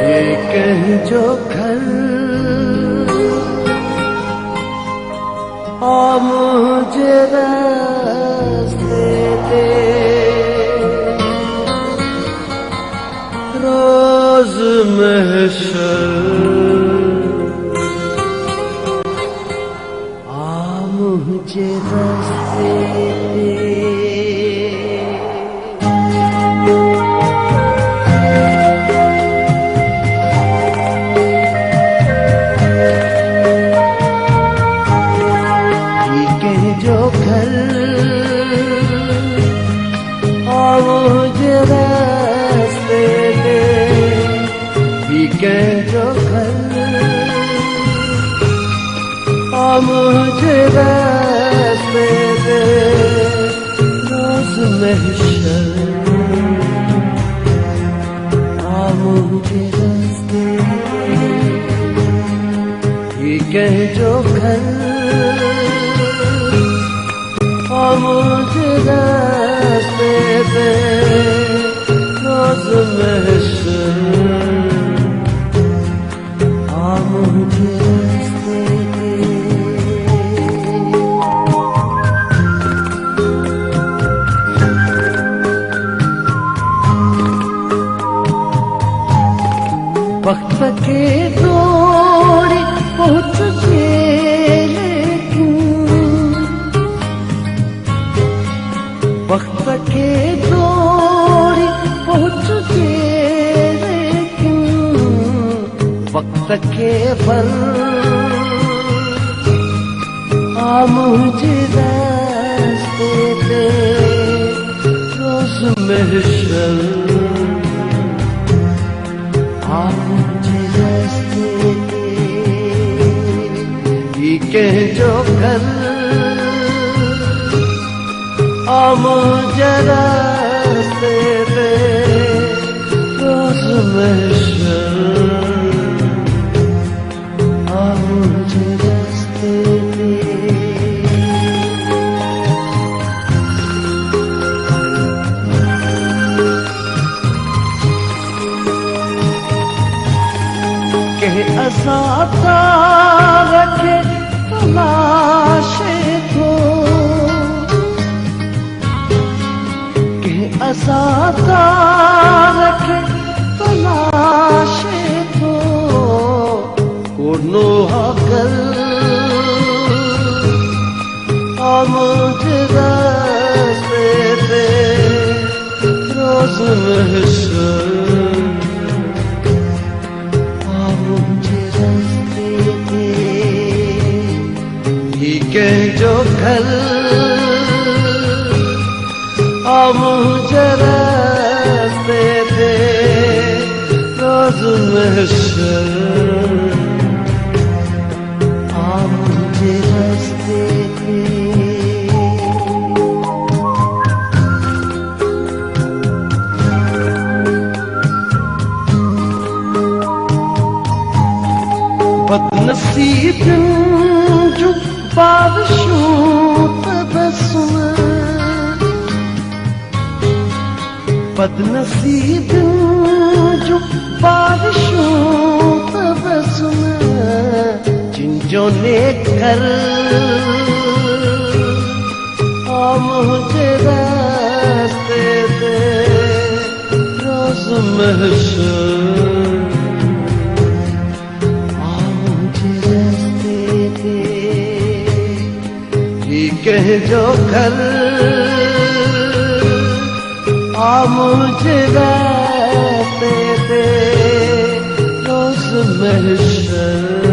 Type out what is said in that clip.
ये कहीं जो घर आ मुझे रास्ते दे, रोज महशर आ मुझे रास्ते दे। जो घर आ मुझे रास्ते दे, जो घर आ मुझे रास्ते दे, रोज महशर आ मुझे रास्ते दे, जो घर आ मुझे रास्ते दे, रोज महशर आ मुझे रास्ते दे। वक्त के दौड़ पहुँच वक्त के दौड़ पहुँच गए, लेकिन वक्त के बल आ मुझे रास्ते दे, रोज महशर आ मुझे रास्ते दे। ये कह जो कर आ मुझे रास्ते दे, रोज महशर आ मुझे रास्ते दे। कह असाता रखे तलाशे को, असाता रखे तलाशे तो, कोनो हकल आ मुझे रास्ते दे, रोज महशर आ मुझे रास्ते दे। ये कह जो घर आ मुझे रास्ते दे, रोज महशर आ मुझे रास्ते दे। बदनसीब जो बारिशों तबस्सुम, बदनसीब जो बारिशों तबस्सुम, जिन ने कर आ मुझे रास्ते दे, रोज महशर आ मुझे रास्ते दे। ये कह जो घर आ मुझे रास्ते दे, रोज महशर